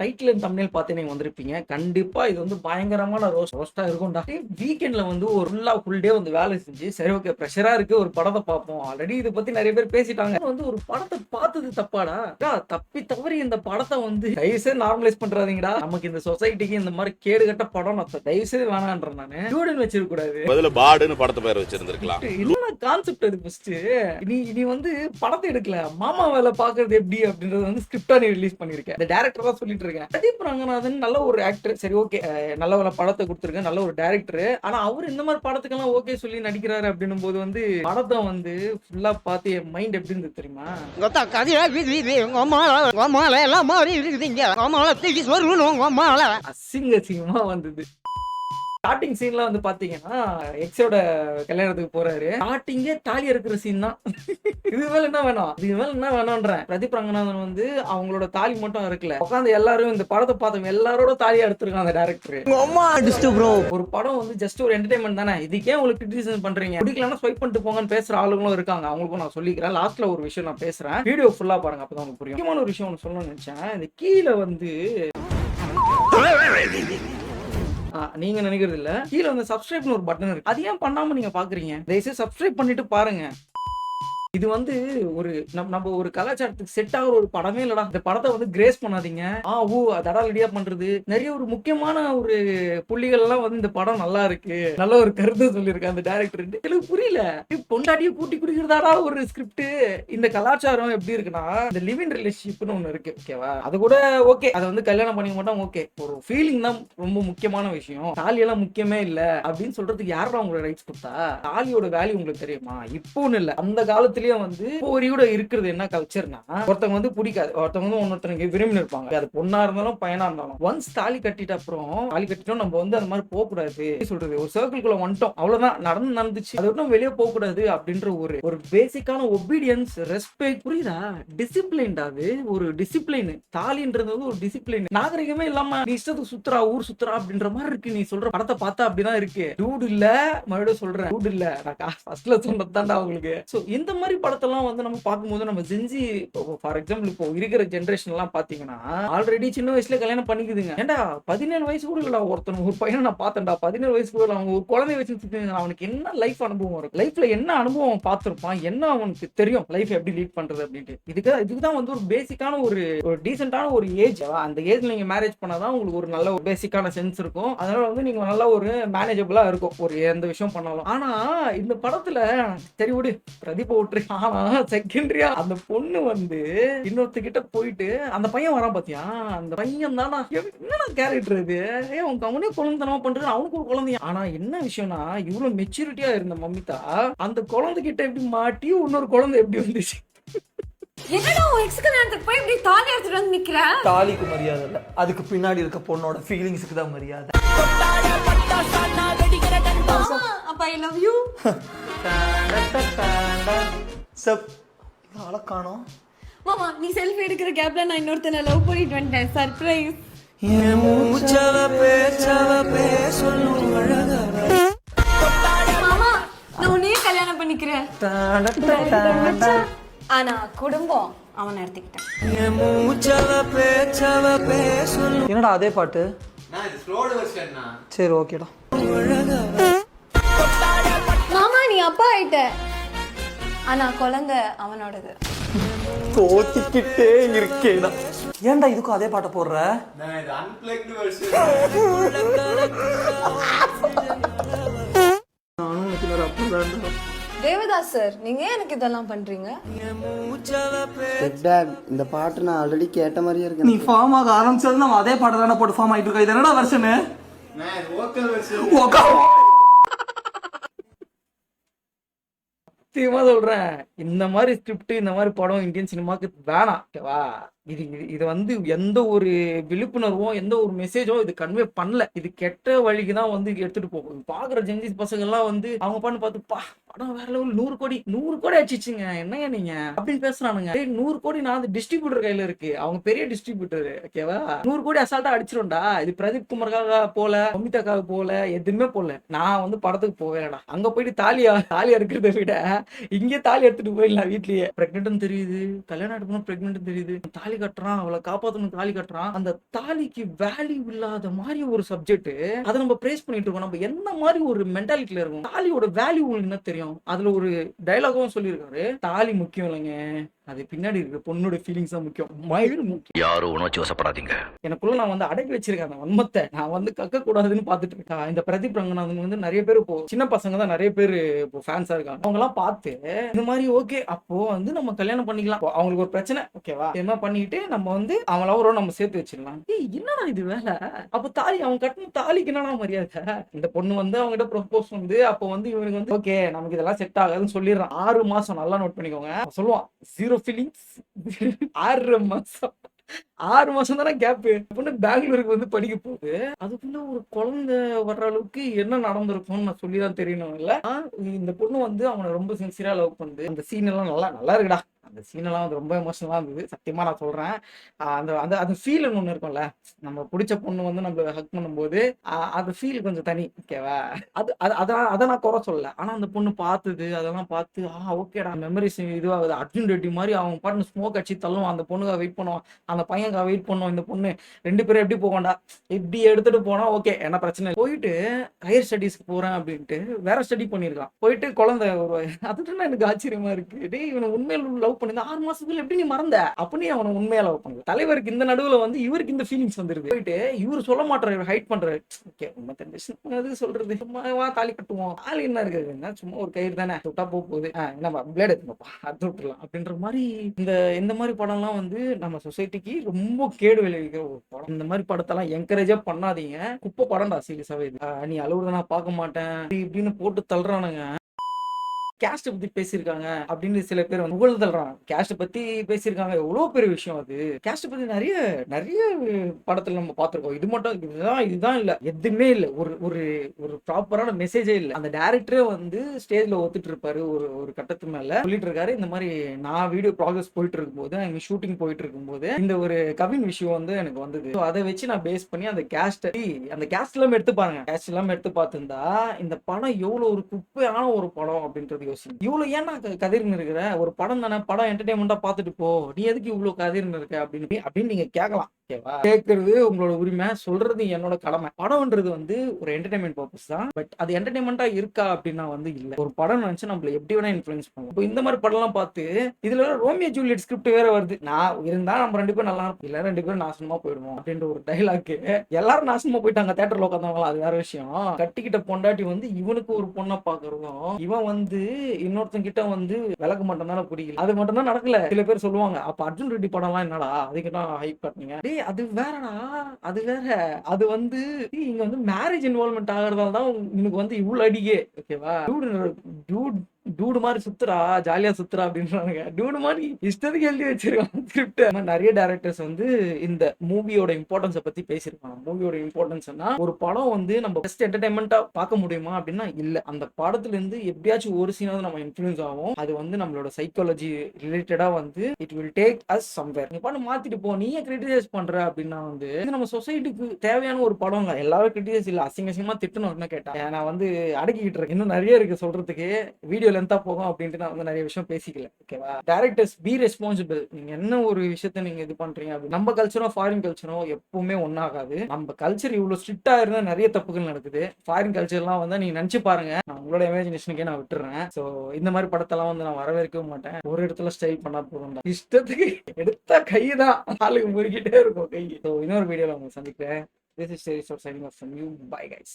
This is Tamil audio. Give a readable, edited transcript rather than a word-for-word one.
டைட்டில் அண்ட் தம்ப்நெயில் பார்த்து நீங்க வந்திருப்பீங்க. கண்டிப்பா இது வந்து பயங்கரமான ரோஸ்டா இருக்கும்டா. வீக்கெண்ட்ல வந்து ஒரு ஃபுல் டே வந்து வேலை செஞ்சு, சரி ஓகே பிரஷரா இருக்கு ஒரு படத்த பார்ப்போம். ஆல்ரெடி இத பத்தி நெறைய பேர் பேசிட்டாங்க. வந்து ஒரு படத்த பார்த்தது தப்பாடா? தப்பி தவறி இந்த படத்த வந்து தயவுசெய்து நார்மலைஸ் பண்றாதீங்கடா. நமக்கு இந்த சொசைட்டிக்கு இந்த மாதிரி கேடுகட்ட படம் தயவுசெய்து வேணான்றேன் நானு. டியூடன் வச்சிருக்க கூடாது. பதிலா பாடுன்னு படத்து பேர் வச்சிருந்திருக்கலாம். என்ன கான்செப்ட் அது ஃபர்ஸ்ட். நீ வந்து படத்தை எடுக்கல. மாமா வேலை பாக்குறது எப்படி அப்படின்றது வந்து ஸ்கிரிப்டா நீ ரிலீஸ் பண்ணிருக்க. இந்த டைரக்டர் தான் சொல்லிட்டு இருக்கேன். பிரதீப் ரங்கநாதன் நல்ல ஒரு ஆக்டர். சரி ஓகே நல்ல ஒரு படத்தை கொடுத்துருக்க, நல்ல ஒரு டைரக்டர். ஆனா அவர் இந்த மாதிரி படத்துக்கெல்லாம் ஓகே சொல்லி நடிக்கிறாரு அப்படின்னும் போது வந்து படத்தை வந்து ஃபுல்லா பார்த்து என் மைண்ட் எப்படி இருந்தது தெரியுமா? அசிங்க அசிங்கமா வந்தது. ஸ்டார்டிங் சீன்ல வந்து பாத்தீங்கன்னா எக்ஸோட கல்யாணத்துக்கு போறாரு. ஸ்டார்டிங்கே தாலி இருக்கிற சீன் தான். இது மேல என்ன வேணும், இது மேல என்ன வேணும்ன்றேன். பிரதீப் ரங்கநாதன் வந்து அவங்களோட தாலி மட்டும் இருக்கல, உட்காந்து எல்லாரும் இந்த படத்தை பார்த்தவங்க எல்லாரோட தாலியா எடுத்திருக்காங்க அந்த டைரக்டர். ஒரு படம் வந்து ஜஸ்ட் ஒரு என்டர்டைன்மெண்ட் தானே, இதுக்கே உங்களுக்கு கிரிட்டிசிசம் பண்றீங்க, பிடிக்கலன்னா ஸ்வைப் பண்ணிட்டு போங்கன்னு பேசுற ஆளுங்களும் இருக்காங்க. அவங்களுக்கும் நான் சொல்லிக்கிறேன். லாஸ்ட்ல ஒரு விஷயம் நான் பேசுறேன், வீடியோ ஃபுல்லா பாருங்க, அப்பதான் உங்களுக்கு புரியும். முக்கியமான ஒரு விஷயம் ஒன்று சொல்லணும்னு நினைச்சேன். இந்த கீழே வந்து நீங்க நினைக்கிறது இல்ல, கீழே வந்து சப்ஸ்கிரைப்னு ஒரு பட்டன் இருக்கு. அது ஏன் பண்ணாம நீங்க பாக்குறீங்க? தயவுசெய்து சப்ஸ்கிரைப் பண்ணிட்டு பாருங்க. இது வந்து ஒரு நம்ம ஒரு கலாச்சாரத்துக்கு செட் ஆகிற ஒரு படமே இல்லடா. இந்த படத்தை வந்து கிரேஸ் பண்ணாதீங்க. தடா ரெடியா பண்றது நிறைய ஒரு முக்கியமான ஒரு புள்ளிகள் எல்லாம் வந்து இந்த படம் நல்லா இருக்கு, நல்ல ஒரு கருத்து சொல்லியிருக்க அந்த டைரக்டர். எனக்கு புரியல, பொண்டாட்டியை கூட்டி குடிக்கிறதாடா ஒரு ஸ்கிரிப்ட். இந்த கலாச்சாரம் எப்படி இருக்குன்னா, இந்த லிவிங் ரிலேஷன்ஷிப்னு ஒண்ணு இருக்கு, ஓகேவா? அது கூட ஓகே, அதை வந்து கல்யாணம் பண்ணிக்க மாட்டோம், ஓகே. ஒரு ஃபீலிங் தான் ரொம்ப முக்கியமான விஷயம். தாலி எல்லாம் முக்கியமே இல்ல அப்படின்னு சொல்றதுக்கு யாரா உங்களுக்கு ரைட்ஸ் கொடுத்தா? தாலியோட வேல்யூ உங்களுக்கு தெரியுமா? இப்போன்னு இல்ல, அந்த காலத்துல வந்து போரியோட இருக்கிறது என்ன கல்ச்சர்னா, ஒருத்தவங்க வந்து பிடிக்காது, ஒருத்தவங்க வந்து ஒன்னொருத்தங்க விரும்பி இருப்பாங்க. அது பொண்ணா இருந்தாலும் பையனா இருந்தாலும் ஒன்ஸ் தாலி கட்டிட்ட அப்புறம் தாலி கட்டிட்டோம் நம்ம வந்து அந்த மாதிரி போக கூடாது சொல்றது. ஒரு சர்க்கிள்குள்ள வந்துட்டோம், அவ்வளவுதான், நடந்துச்சு, அது விட்டு வெளியே போக கூடாது அப்படின்ற ஒரு பேசிக்கான ஒபீடியன்ஸ், ரெஸ்பெக்ட், புரியுதா? டிசிப்ளின். அது ஒரு டிசிப்ளின். தாலின்றது ஒரு டிசிப்ளின். நாகரிகமே இல்லாம நீ இஷ்டத்துக்கு சுத்துறா, ஊர் சுத்துறா அப்படின்ற மாதிரி இருக்கு. நீ சொல்ற படத்தை பார்த்தா அப்படிதான் இருக்கு. டூட் இல்ல, மறுபடியும் சொல்றேன், டூட் இல்ல, நான் ஃபர்ஸ்ட்ல சொன்னதுதான்டா உங்களுக்கு. சோ இந்த மாதிரி படத்தெல்லாம் வந்து நம்ம பார்க்கும்போது நம்ம ஜென்சி, ஃபார் எக்ஸாம்பிள் இப்போ இருக்கிற ஜெனரேஷன் எல்லாம் பாத்தீங்கன்னா ஆல்ரெடி சின்ன வயசுல கல்யாணம் பண்ணிக்குதுங்க. ஏன்டா 17 வயசு கூட இல்ல, ஒருத்தன் ஒரு பையனை நான் பார்த்தேன்டா 17 வயசு கூட அவங்க ஒரு குழந்தைய வச்சு, அவனுக்கு என்ன லைஃப் அனுபவம் இருக்கு, லைஃப்ல என்ன அனுபவம் பார்த்திருப்பான், என்ன அவனுக்கு தெரியும் லைஃப் எப்படி லீட் பண்றது அப்படின்ட்டு. இதுக்குதான் வந்து ஒரு பேசிக்கான ஒரு டீசென்டான ஒரு ஏஜ். அந்த ஏஜ்ல நீங்க மேரேஜ் பண்ணாதான் உங்களுக்கு ஒரு நல்ல ஒரு பேசிக்கான சென்ஸ் இருக்கும். அதனால வந்து நீங்க நல்ல ஒரு மேனேஜபிளா இருக்கும் ஒரு எந்த விஷயம் பண்ணாலும். ஆனா இந்த படத்துல சரி விடு, பிரதீப் விட்டுரு. ஆனா செகண்டரியா அந்த பொண்ணு வந்து இன்னொருத்தகிட்ட போயிட்டு அந்த பையன் வரான் பாத்தியா, அந்த பையன் தானா என்னடா கேரக்டர் இது? உங்க அவனே குழந்தைத்தனமா பண்றது, அவனுக்கு ஒரு குழந்தைய. ஆனா என்ன விஷயம்னா, இவ்வளவு மெச்சூரிட்டியா இருந்த மம்மிதா அந்த குழந்தை கிட்ட எப்படி மாட்டி இன்னொரு குழந்தை எப்படி வந்துச்சு? என்னடா உன் எக்ஸ் கல்யாணத்துக்கு போய் இப்படி தாலி எடுத்துட்டு வந்து நிக்கிற? தாலிக்கு மரியாதை இல்ல, அதுக்கு பின்னாடி இருக்க பொண்ணோட ஃபீலிங்ஸ்க்கு தான் மரியாதை. அப்ப ஐ லவ் யூ. சப் அழகானோ மாமா, நீ செல்ஃபி எடுக்கிற கேப்ல நான் இன்னொருத்தனை லவ் பண்ணிட்டு வந்துட்டேன். சர்ப்ரைஸ். மாமா, நான் உன்னையே கல்யாணம் பண்ணிக்கிறேன். ஆனா குடும்பம் அவனை எடுத்துக்கிட்டேன். என்னடா அதே பாட்டு? சரி ஓகேடா. மாமா, நீ அப்பா ஆயிட்ட, ஆனா குழந்தை அவனோடது. தோத்திக்கிட்டே இருக்கேடா. ஏன்டா இதுக்கும் அதே பாட்டை போடுற? தேவதாஸ் சார், நீங்க ஏன் எனக்கு இதெல்லாம் பண்றீங்க? இந்த பாட்டு நான் ஆல்ரெடி கேட்ட மாதிரியே இருக்கு. நீ ஃபார்ம் ஆக ஆரம்பிச்சது நம்ம அதே பாட்டு தானே போட்டு ஃபார்ம் ஆயிட்டு இருக்கா. இது என்னடா வெர்ஷனு? சத்தியமா சொல்றேன், இந்த மாதிரி ஸ்கிரிப்ட், இந்த மாதிரி படம் இந்தியன் சினிமாக்கு வேணாம், ஓகேவா? இது வந்து எந்த ஒரு விழிப்புணர்வும் எந்த ஒரு மெசேஜோ இது கன்வே பண்ணல. இது கெட்ட வழிக்கு தான் வந்து எடுத்துட்டு போகும். பாக்குற ஜென்ஜிஸ் பசங்க எல்லாம் வந்து அவங்க பண்ணு பார்த்து படம் வேற லெவல், 100 கோடி அடிச்சிச்சுங்க, என்னங்க நீங்க அப்படின்னு பேசுறானுங்க. 100 கோடி நான் டிஸ்ட்ரிபியூட்டர் கையில இருக்கு, அவங்க பெரிய டிஸ்ட்ரிபியூட்டர், ஓகேவா? 100 கோடி அசால்ட்டா அடிச்சிரும்டா. இது பிரதீப் குமாருக்காக போல, மம்மிதாக்காக போல, எதுவுமே போல. நான் வந்து படத்துக்கு போவேடா, அங்க போயிட்டு தாலியா இருக்கிறத விட இங்கே தாலி எடுத்துட்டு போயிடலாம் வீட்லயே. பிரெக்னென்ட்னு தெரியுது, கல்யாணம் எடுக்கணும், பிரெக்னென்ட் தெரியுது, தாலி தாலி கட்டுறான், அவளை காப்பாத்தணும் தாலி கட்டுறான். அந்த தாலிக்கு வேல்யூ இல்லாத மாதிரி ஒரு சப்ஜெக்ட் அதை நம்ம பிரேஸ் பண்ணிட்டு இருக்கோம். நம்ம என்ன மாதிரி ஒரு மென்டாலிட்டில இருக்கும். தாலியோட வேல்யூ உங்களுக்கு என்ன தெரியும்? அதுல ஒரு டயலாகும் சொல்லியிருக்காரு, தாலி முக்கியம் இல்லைங்க, அது பின்னாடி இருக்கிற பொண்ணோட ஃபீலிங்ஸ் தான் முக்கியம், மயில் முக்கியம். யாரும் உணர்ச்சி வசப்படாதீங்க. எனக்குள்ள நான் வந்து அடக்கி வச்சிருக்கேன் அந்த வன்மத்தை. நான் வந்து கக்க கூடாதுன்னு பார்த்துட்டு இருக்கேன். இந்த பிரதீப் ரங்கநாதன் வந்து நிறைய பேர் இப்போ சின்ன பசங்க தான் நிறைய பேர் இப்போ ஃபேன்ஸா இருக்காங்க. அவங்க எல்லாம் பார்த்து இந்த மாதிரி ஓகே அப்போ வந்து நம்ம கல்யாணம் பண்ணிக்கலாம், அவங்களுக்கு ஒரு பிரச்சனை ஓகேவா, என்ன பண்ணிட்டு நம்ம வந்து அவன் லவரோட நம்ம சேர்த்து வச்சிடலாம். என்னடா இது வேலை? அப்போ தாலி அவன் கட்டணும், தாலிக்கு என்னடா மரியாதை? இந்த பொண்ணு வந்து அவங்ககிட்ட ப்ரொபோஸ் வந்து அப்போ வந்து இவனுக்கு வந்து ஓகே நமக்கு இதெல்லாம் செட் ஆகாதுன்னு சொல்லிடுறான். 6 மாசம் நல்லா நோட் பண்ணிக்கோங்க. சொல்லுவான் 0 ஃபீலிங்ஸ் 6 மாசம். 6 மாசம் தானே கேப். பொண்ணு பெங்களூருக்கு வந்து படிக்க போகுது. அதுக்குள்ள ஒரு குழந்தை வர்ற அளவுக்கு என்ன நடந்திருக்கும்னு நான் சொல்லிதான் தெரியணும் இல்ல. இந்த பொண்ணு வந்து அவனை ரொம்ப சின்சியரா லவ் பண்ணுது. அந்த சீன் எல்லாம் நல்லா இருக்குடா. அந்த சீனெல்லாம் வந்து ரொம்ப எமோஷனலாக இருந்தது, சத்தியமாக நான் சொல்கிறேன். அந்த அந்த அந்த ஃபீல்னு ஒன்று இருக்கும்ல, நம்ம பிடிச்ச பொண்ணு வந்து நம்ம ஹக் பண்ணும்போது அந்த ஃபீல் கொஞ்சம் தனி ஓகேவா. அதை நான் குறை சொல்லலை. ஆனால் அந்த பொண்ணு பார்த்தது அதெல்லாம் பார்த்து ஓகேடா மெமரிஸ் இதுவாகுது. அர்ஜுன் ரெட்டி மாதிரி அவன் பாட்டு ஸ்மோக் அடிச்சு தள்ளுவான், அந்த பொண்ணுக்காக வெயிட் பண்ணுவான், அந்த பையனுக்காக வெயிட் பண்ணுவோம். இந்த பொண்ணு 2 பேரும் எப்படி போவான்டா, இப்படி எடுத்துகிட்டு போனால் ஓகே என்ன பிரச்சனை. போயிட்டு ஹையர் ஸ்டடீஸ்க்கு போகிறேன் அப்படின்ட்டு வேற ஸ்டடி பண்ணியிருக்கான். போயிட்டு குழந்தை அதுதான் எனக்கு ஆச்சரியமா இருக்கு. டேய் இவனை உண்மையில் லவ் பண்ணி 6 மாசத்துல எப்படி நீ மறந்த அப்படி அவனை உண்மையா லவ் பண்ணல. தலைவருக்கு இந்த நடுவுல வந்து இவருக்கு இந்த ஃபீலிங்ஸ் வந்துருது. போயிட்டு இவரு சொல்ல மாட்டாரு, ஹைட் பண்றாரு. ஓகே உண்மை தெரிஞ்சு சொல்றது சும்மாவா தாலி கட்டுவோம், தாலி என்ன இருக்குது, சும்மா ஒரு கயிறு தானே, சுட்டா போகுது, என்ன பிளேட் எடுத்துப்பா அது விட்டுலாம் அப்படின்ற மாதிரி. இந்த மாதிரி படம்லாம் வந்து நம்ம சொசைட்டிக்கு ரொம்ப கேடு விளைவிக்கிற ஒரு படம். இந்த மாதிரி படத்தெல்லாம் என்கரேஜா பண்ணாதீங்க. குப்பை படம்டா சீரியஸாவே. நீ அழுவுறத நான் பார்க்க மாட்டேன் இப்படின்னு போட்டு தள்ளுறானுங்க. கேஸ்ட் பத்தி பேசியிருக்காங்க அப்படின்னு சில பேர் வந்து புகழ் தள்ளுறாங்க. கேஸ்ட் பத்தி பேசியிருக்காங்க, எவ்வளவு பெரிய விஷயம் அது. கேஸ்ட் பத்தி நிறைய நிறைய படத்துல நம்ம பார்த்திருக்கோம். இது மட்டும் இதுதான் இல்ல, எதுவுமே இல்ல, ஒரு ஒரு ஒரு ப்ராப்பரான மெசேஜே இல்ல. அந்த டைரக்டரே வந்து ஸ்டேஜ்ல ஒத்துட்டு இருப்பாரு, ஒரு கட்டத்து மேல சொல்லிட்டு இருக்காரு. இந்த மாதிரி நான் வீடியோ ப்ராசஸ் போயிட்டு இருக்கும்போது, அங்க ஷூட்டிங் போயிட்டு இருக்கும்போது இந்த ஒரு கவின் விஷயம் வந்து எனக்கு வந்தது. அதை வச்சு நான் பேஸ் பண்ணி அந்த கேஸ்ட் எல்லாம் எடுத்து பாருங்க. கேஸ்ட் எல்லாம் எடுத்து பார்த்திருந்தா இந்த படம் எவ்வளவு ஒரு குப்பையான ஒரு படம் அப்படின்றது. இவ்வளவு ஏன்னா கதிர்னு இருக்கிற ஒரு படம் தானே, படம் என்டர்டைன்மெண்டா பாத்துட்டு போ, நீ எதுக்கு இவ்வளவு கதிர்னு இருக்க அப்படின்னு நீங்க கேட்கலாம். கேட்கறது உங்களோட உரிமை, சொல்றது என்னோட கடமை. படம்ன்றது வந்து ஒரு என்டர்டைன்மெண்ட் பர்பஸ் தான். பட் அது என்டர்டைன்மெண்டா இருக்கா அப்படின்னா வந்து இல்ல. ஒரு படம் நினைச்சு நம்மள எப்படி வேணா இன்ஃபுளுன்ஸ் பண்ணுவோம். இப்போ இந்த மாதிரி படம் எல்லாம் பார்த்து இதுல வேற ரோமியோ ஜூலியட் ஸ்கிரிப்ட் வேற வருது. நான் இருந்தா நம்ம 2 பேரும் நல்லா இருக்கும், இல்ல 2 பேரும் நாசமா போயிடுவோம் அப்படின்ற ஒரு டைலாக். எல்லாரும் நாசமா போயிட்டாங்க தியேட்டர்ல உட்காந்தவங்களா, அது வேற விஷயம். கட்டிக்கிட்ட பொண்டாட்டி வந்து இவனுக்கு ஒரு பொண்ணை பாக்குறதும், இவன் வந்து இன்னொருத்தன் கிட்ட வந்து விளக்க மாட்டேன் பிடிக்கல, அது மட்டும் தான் நடக்கல. சில பேர் சொல்லுவாங்க அப்ப அர்ஜுன் ரெட்டி படம் எல்லாம் என்னடா அதுக்கு தான் ஹைப் பண்ணீங்க. அது வேறடா, அது வேற. அது வந்து இங்க வந்து மேரேஜ் இன்வால்வ்மெண்ட் ஆகிறதால தான் உனக்கு வந்து இவ்வளவு அடிக்கே ஓகேவா. டூடு மாதிரி சுத்துறா, ஜாலியா சுத்துறா அப்படின்றானுங்க. டூடு மாதிரி இஷ்டத்துக்கு எழுதி வச்சிருக்காங்க ஸ்கிரிப்ட். நிறைய டைரக்டர்ஸ் வந்து இந்த மூவியோட இம்பார்ட்டன்ஸை பத்தி பேசியிருக்காங்க. மூவியோட இம்பார்ட்டன்ஸ்னா ஒரு படம் வந்து நம்ம பெஸ்ட் என்டர்டைன்மெண்டா பார்க்க முடியுமா அப்படின்னா இல்ல. அந்த படத்துல இருந்து எப்படியாச்சும் ஒரு சீனாவது நம்ம இன்ஃபுளுன்ஸ் ஆகும். அது வந்து நம்மளோட சைக்காலஜி ரிலேட்டடா வந்து it will take us somewhere. நீ பண்ண மாத்திட்டு போ, நீயே கிரிட்டிசைஸ் பண்ற அப்படின்னா வந்து இது நம்ம சொசைட்டிக்கு தேவையான ஒரு படம். எல்லாரும் கிரிட்டிசைஸ் இல்ல, அசிங்கமா திட்டணும்னு கேட்டா நான் வந்து அடக்கிக்கிட்டு இருக்கேன். இன்னும் நிறைய இருக்கு சொல்றதுக்கு, வீடியோ லென்த்தா போகும் அப்படின்ட்டு நான் வந்து நிறைய விஷயம் பேசிக்கல ஓகேவா. Directors be responsible. நீங்க என்ன ஒரு விஷயத்த நீங்க இது பண்றீங்க அப்படி. நம்ம கல்ச்சரும் ஃபாரின் கல்ச்சரும் எப்பவுமே ஒன்னாகாது. நம்ம கல்ச்சர் இவ்வளவு ஸ்ட்ரிக்டா இருந்தா நிறைய தப்புகள் நடக்குது. ஃபாரின் கல்ச்சர்லாம் வந்து நீங்க நினைச்சு பாருங்க. நான் உங்களோட இமேஜினேஷனுக்கே நான் விட்டுறேன். சோ இந்த மாதிரி படத்தெல்லாம் வந்து நான் வரவேற்கவும் மாட்டேன். ஒரு இடத்துல ஸ்டைல் பண்ணா போதும், இஷ்டத்துக்கு எடுத்தா கைதான் ஆளுக்கு முறுக்கிட்டே இருக்கும் கை. ஸோ இன்னொரு வீடியோல உங்களுக்கு சந்திக்கிறேன். This is Sherry signing off from you. Bye guys.